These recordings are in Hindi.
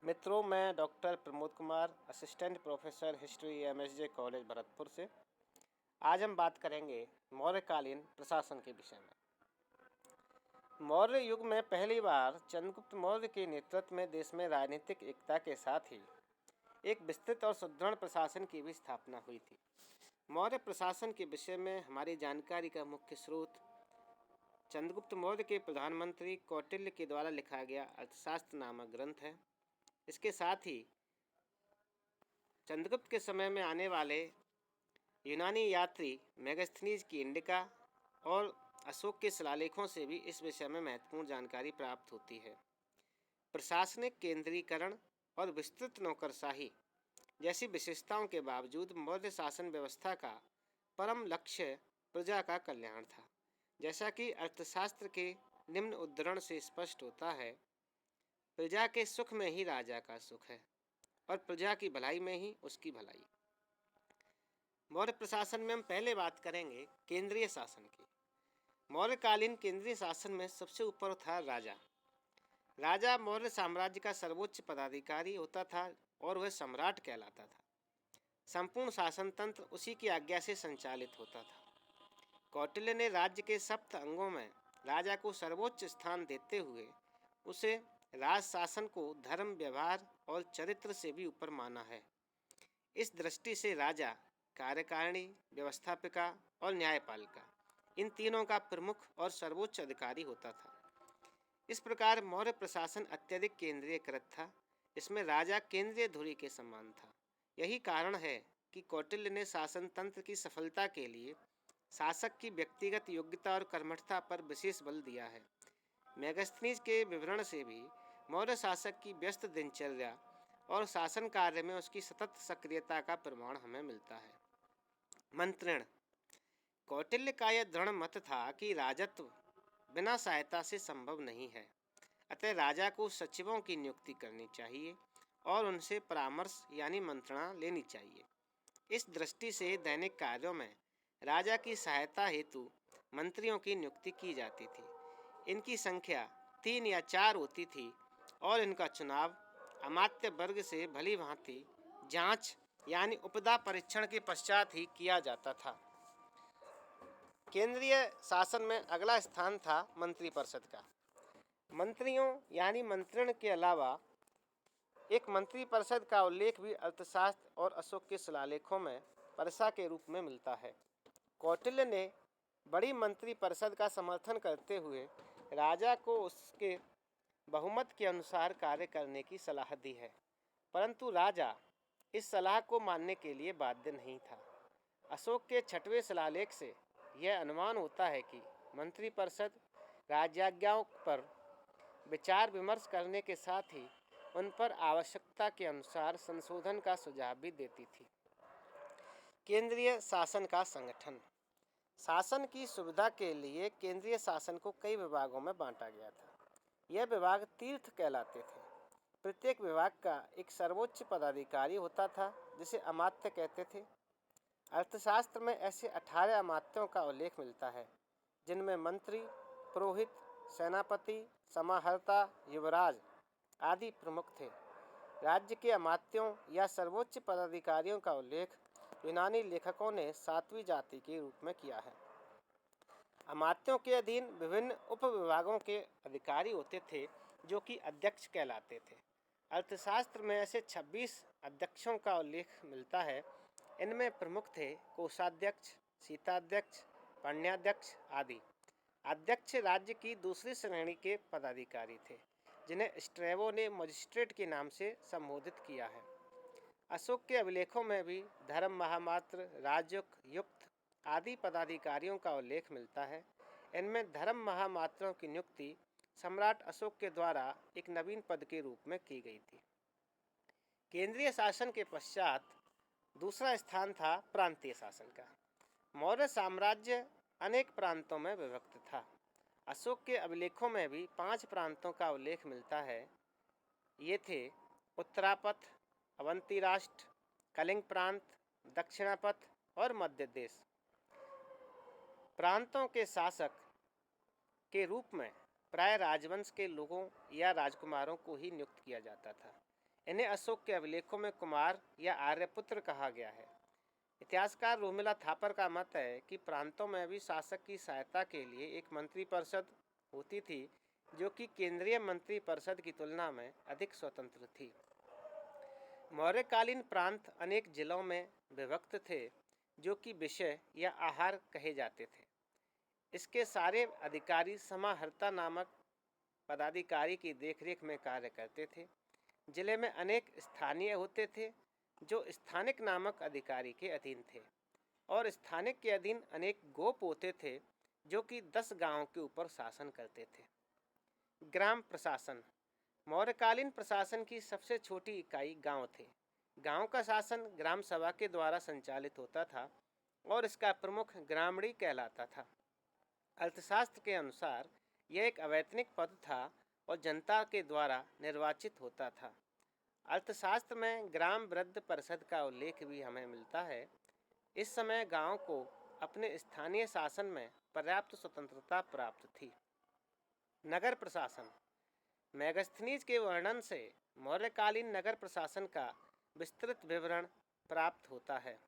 मित्रों, मैं doctor Pramod Kumar, assistant professor history MSJ college Bharatpur से। आज हम बात करेंगे मौर्यकालीन प्रशासन के विषय में। मौर्य युग में पहली बार चंद्रगुप्त मौर्य के नेतृत्व में देश में राजनीतिक एकता के साथ ही एक विस्तृत और सुदृढ़ प्रशासन की भी स्थापना हुई थी। मौर्य प्रशासन के विषय में हमारी जानकारी का मुख्य स्रोत चंद्रगुप्त मौर्य के प्रधानमंत्री कौटिल्य के द्वारा लिखा गया अर्थशास्त्र नामक ग्रंथ है। इसके साथ ही चंद्रगुप्त के समय में आने वाले यूनानी यात्री मेगास्थनीज की इंडिका और अशोक के शिलालेखों से भी इस विषय में महत्वपूर्ण जानकारी प्राप्त होती है। प्रशासनिक केंद्रीकरण और विस्तृत नौकरशाही जैसी विशेषताओं के बावजूद मौर्य शासन व्यवस्था का परम लक्ष्य प्रजा का कल्याण था। जैसा कि अर्थशास्त्र के निम्न उद्धरण से स्पष्ट होता है, प्रजा के सुख में ही राजा का सुख है और प्रजा की भलाई में ही उसकी भलाई। मौर्य प्रशासन में हम पहले बात करेंगे केंद्रीय शासन की। मौर्यकालीन केंद्रीय शासन में सबसे ऊपर था राजा। राजा मौर्य साम्राज्य का सर्वोच्च पदाधिकारी होता था और वह सम्राट कहलाता था। संपूर्ण शासन तंत्र उसी की आज्ञा से संचालित होता था। कौटिल्य ने राज्य के सप्त अंगों में राजा को सर्वोच्च स्थान देते हुए उसे राज शासन को धर्म, व्यवहार और चरित्र से भी ऊपर माना है। इस दृष्टि से राजा कार्यकारिणी, व्यवस्थापिका और न्यायपालिका इन तीनों का प्रमुख और सर्वोच्च अधिकारी होता था। इस प्रकार मौर्य प्रशासन अत्यधिक केंद्रीयकृत था। इसमें राजा केंद्रीय धुरी के समान था। यही कारण है कि कौटिल्य ने शासन तंत्र की सफलता के लिए शासक की व्यक्तिगत योग्यता और कर्मठता पर विशेष बल दिया है। मेगास्थनीज के विवरण से भी मौर्य शासक की व्यस्त दिनचर्या और शासन कार्य में उसकी सतत सक्रियता का प्रमाण हमें मिलता है। मंत्रण। कौटिल्य का यह दृढ़ मत था कि राजत्व बिना सहायता से संभव नहीं है, अतः राजा को सचिवों की नियुक्ति करनी चाहिए और उनसे परामर्श यानी मंत्रणा लेनी चाहिए। इस दृष्टि से दैनिक कार्यों में राजा की सहायता हेतु मंत्रियों की नियुक्ति की जाती थी। इनकी संख्या 3 या 4 होती थी और इनका चुनाव अमात्य वर्ग से भली भांति जांच यानी उपदा परीक्षण के पश्चात ही किया जाता था। केंद्रीय शासन में अगला स्थान था मंत्रिपरिषद का। मंत्रियों यानी मंत्रण के अलावा एक मंत्रिपरिषद का उल्लेख भी अर्थशास्त्र और अशोक के शिलालेखों में परिषा के रूप में मिलता है। कौटिल्य ने बड़ी मंत्रिपरिषद का समर्थन करते हुए राजा को उसके बहुमत के अनुसार कार्य करने की सलाह दी है, परंतु राजा इस सलाह को मानने के लिए बाध्य नहीं था। अशोक के 6वें शिलालेख से यह अनुमान होता है कि मंत्रिपरिषद राज्याज्ञाओं पर विचार विमर्श करने के साथ ही उन पर आवश्यकता के अनुसार संशोधन का सुझाव भी देती थी। केंद्रीय शासन का संगठन। शासन की सुविधा के लिए केंद्रीय शासन को कई विभागों में बांटा गया था। यह विभाग तीर्थ कहलाते थे। प्रत्येक विभाग का एक सर्वोच्च पदाधिकारी होता था जिसे अमात्य कहते थे। अर्थशास्त्र में ऐसे 18 अमात्यों का उल्लेख मिलता है, जिनमें मंत्री, पुरोहित, सेनापति, समाहर्ता, युवराज आदि प्रमुख थे। राज्य के अमात्यों या सर्वोच्च पदाधिकारियों का उल्लेख यूनानी लेखकों ने 7वीं जाति के रूप में किया है। अमात्यों के अधीन विभिन्न उप विभागों के अधिकारी होते थे जो कि अध्यक्ष कहलाते थे। अर्थशास्त्र में ऐसे 26 अध्यक्षों का उल्लेख मिलता है। इनमें प्रमुख थे कोषाध्यक्ष, शीताध्यक्ष, पण्याध्यक्ष आदि। अध्यक्ष राज्य की दूसरी श्रेणी के पदाधिकारी थे, जिन्हें स्ट्रैबो ने मजिस्ट्रेट के नाम से संबोधित किया है। अशोक के अभिलेखों में भी धर्म महामात्र, राजयुक्त आदि पदाधिकारियों का उल्लेख मिलता है। इनमें धर्म महामात्रों की नियुक्ति सम्राट अशोक के द्वारा एक नवीन पद के रूप में की गई थी। केंद्रीय शासन के पश्चात दूसरा स्थान था प्रांतीय शासन का। मौर्य साम्राज्य अनेक प्रांतों में विभक्त था। अशोक के अभिलेखों में भी 5 प्रांतों का उल्लेख मिलता है। ये थे उत्तरापथ, अवंती राष्ट्र, कलिंग प्रांत, दक्षिणापथ और मध्य देश। प्रांतों के शासक के रूप में प्राय राजवंश के लोगों या राजकुमारों को ही नियुक्त किया जाता था। इन्हें अशोक के अभिलेखों में कुमार या आर्यपुत्र कहा गया है। इतिहासकार रोमिला थापर का मत है कि प्रांतों में भी शासक की सहायता के लिए एक मंत्रिपरिषद होती थी, जो कि केंद्रीय मंत्रिपरिषद की तुलना में अधिक स्वतंत्र थी। मौर्यकालीन प्रांत अनेक जिलों में विभक्त थे, जो कि विषय या आहार कहे जाते थे। इसके सारे अधिकारी समाहर्ता नामक पदाधिकारी की देखरेख में कार्य करते थे। जिले में अनेक स्थानीय होते थे, जो स्थानिक नामक अधिकारी के अधीन थे, और स्थानिक के अधीन अनेक गोप होते थे, जो कि 10 गांवों के ऊपर शासन करते थे। ग्राम प्रशासन। मौर्यकालीन प्रशासन की सबसे छोटी इकाई गांव थे। गांव का शासन ग्राम सभा के द्वारा संचालित होता था और इसका प्रमुख ग्रामणी कहलाता था। अर्थशास्त्र के अनुसार यह एक अवैतनिक पद था और जनता के द्वारा निर्वाचित होता था। अर्थशास्त्र में ग्राम वृद्ध परिषद का उल्लेख भी हमें मिलता है। इस समय गांव को अपने स्थानीय शासन में पर्याप्त स्वतंत्रता प्राप्त थी। नगर प्रशासन। मेगास्थनीज के वर्णन से मौर्यकालीन नगर प्रशासन का विस्तृत विवरण प्राप्त होता है।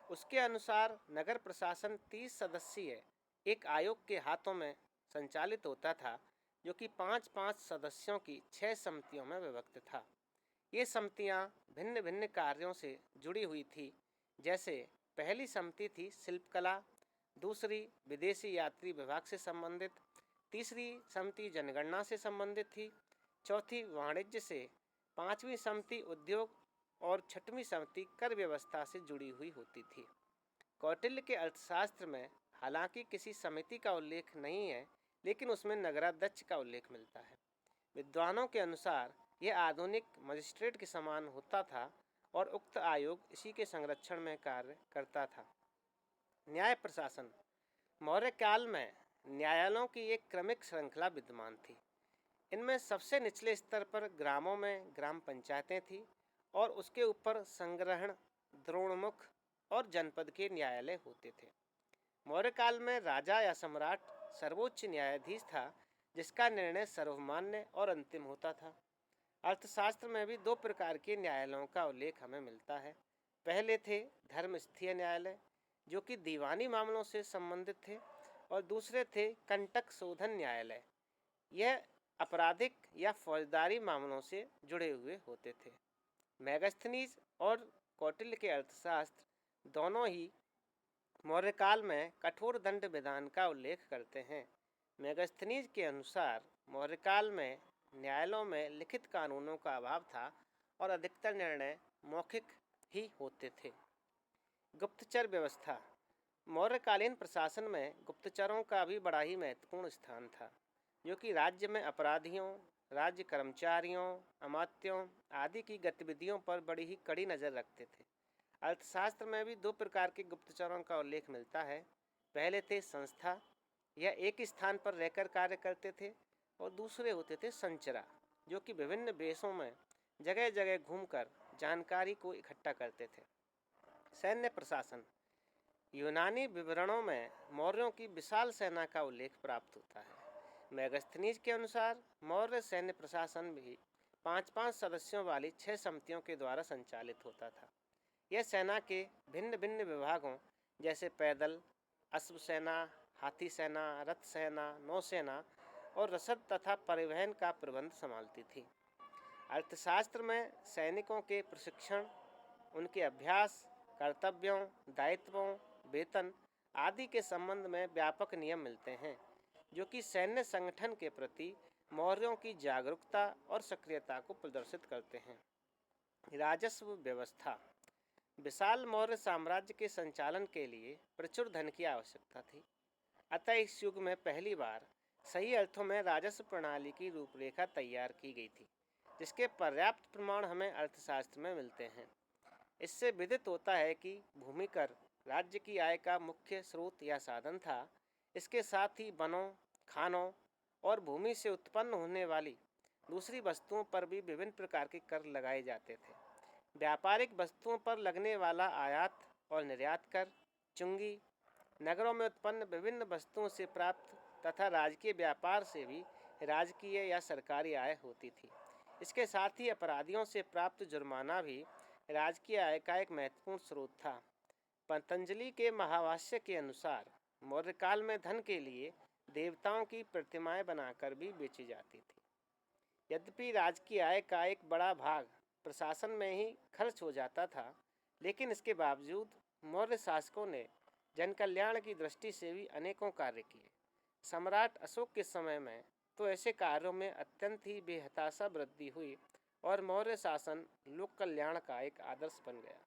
उसके अनुसार नगर प्रशासन 30 सदस्यीय एक आयोग के हाथों में संचालित होता था, जो कि 5-5 सदस्यों की 6 समितियों में विभक्त था। ये समितियां भिन्न भिन्न कार्यों से जुड़ी हुई थी। जैसे पहली समिति थी शिल्पकला, दूसरी विदेशी यात्री विभाग से संबंधित, तीसरी समिति जनगणना से संबंधित थी, चौथी वाणिज्य से, पांचवी समिति उद्योग और छठवीं समिति कर व्यवस्था से जुड़ी हुई होती थी। कौटिल्य के अर्थशास्त्र में हालांकि किसी समिति का उल्लेख नहीं है, लेकिन उसमें नगराध्यक्ष का उल्लेख मिलता है। विद्वानों के अनुसार यह आधुनिक मजिस्ट्रेट के समान होता था और उक्त आयोग इसी के संरक्षण में कार्य करता था। न्याय प्रशासन। मौर्य काल में न्यायालयों की एक क्रमिक श्रृंखला विद्यमान थी। इनमें सबसे निचले स्तर पर ग्रामों में ग्राम पंचायतें थीं और उसके ऊपर संग्रहण, द्रोणमुख और जनपद के न्यायालय होते थे। मौर्य काल में राजा या सम्राट सर्वोच्च न्यायाधीश था, जिसका निर्णय सर्वमान्य और अंतिम होता था। अर्थशास्त्र में भी 2 प्रकार के न्यायालयों का उल्लेख हमें मिलता है। पहले थे धर्मस्थीय न्यायालय, जो कि दीवानी मामलों से संबंधित थे, और दूसरे थे कंटक शोधन न्यायालय। यह आपराधिक या फौजदारी मामलों से जुड़े हुए होते थे। मेगास्थनीज और कौटिल्य के अर्थशास्त्र दोनों ही मौर्यकाल में कठोर दंड विधान का उल्लेख करते हैं। मेगास्थनीज के अनुसार मौर्यकाल में न्यायालयों में लिखित कानूनों का अभाव था और अधिकतर निर्णय मौखिक ही होते थे। गुप्तचर व्यवस्था। मौर्यकालीन प्रशासन में गुप्तचरों का भी बड़ा ही महत्वपूर्ण स्थान था, जो कि राज्य में अपराधियों, राज्य कर्मचारियों, अमात्यों आदि की गतिविधियों पर बड़ी ही कड़ी नज़र रखते थे। अर्थशास्त्र में भी 2 प्रकार के गुप्तचरों का उल्लेख मिलता है। पहले थे संस्था, यह एक स्थान पर रहकर कार्य करते थे, और दूसरे होते थे संचरा, जो कि विभिन्न देशों में जगह जगह घूमकर जानकारी को इकट्ठा करते थे। सैन्य प्रशासन। यूनानी विवरणों में मौर्यों की विशाल सेना का उल्लेख प्राप्त होता है। मेगास्थनीज के अनुसार मौर्य सैन्य प्रशासन भी 5-5 सदस्यों वाली 6 समितियों के द्वारा संचालित होता था। यह सेना के भिन्न भिन्न विभागों जैसे पैदल, अश्व सेना, हाथी सेना, रथ सेना, नौसेना और रसद तथा परिवहन का प्रबंध संभालती थी। अर्थशास्त्र में सैनिकों के प्रशिक्षण, उनके अभ्यास, कर्तव्यों, दायित्वों, वेतन आदि के संबंध में व्यापक नियम मिलते हैं, जो कि सैन्य संगठन के प्रति मौर्यों की जागरूकता और सक्रियता को प्रदर्शित करते हैं। राजस्व व्यवस्था। विशाल मौर्य साम्राज्य के संचालन के लिए प्रचुर धन की आवश्यकता थी। अतः इस युग में पहली बार सही अर्थों में राजस्व प्रणाली की रूपरेखा तैयार की गई थी, जिसके पर्याप्त प्रमाण हमें अर्थशास्त्र में मिलते हैं। इससे विदित होता है कि भूमि कर राज्य की आय का मुख्य स्रोत या साधन था। इसके साथ ही वनों, खानों और भूमि से उत्पन्न होने वाली दूसरी वस्तुओं पर भी विभिन्न प्रकार के कर लगाए जाते थे। व्यापारिक वस्तुओं पर लगने वाला आयात और निर्यात कर, चुंगी, नगरों में उत्पन्न विभिन्न वस्तुओं से प्राप्त तथा राजकीय व्यापार से भी राजकीय या सरकारी आय होती थी। इसके साथ ही अपराधियों से प्राप्त जुर्माना भी राजकीय आय का एक महत्वपूर्ण स्रोत था। पतंजलि के महाभाष्य के अनुसार मौर्य काल में धन के लिए देवताओं की प्रतिमाएं बनाकर भी बेची जाती थी। यद्यपि राजकीय आय का एक बड़ा भाग प्रशासन में ही खर्च हो जाता था, लेकिन इसके बावजूद मौर्य शासकों ने जन कल्याण की दृष्टि से भी अनेकों कार्य किए। सम्राट अशोक के समय में तो ऐसे कार्यों में अत्यंत ही बेहताशा वृद्धि हुई और मौर्य शासन लोक कल्याण का एक आदर्श बन गया।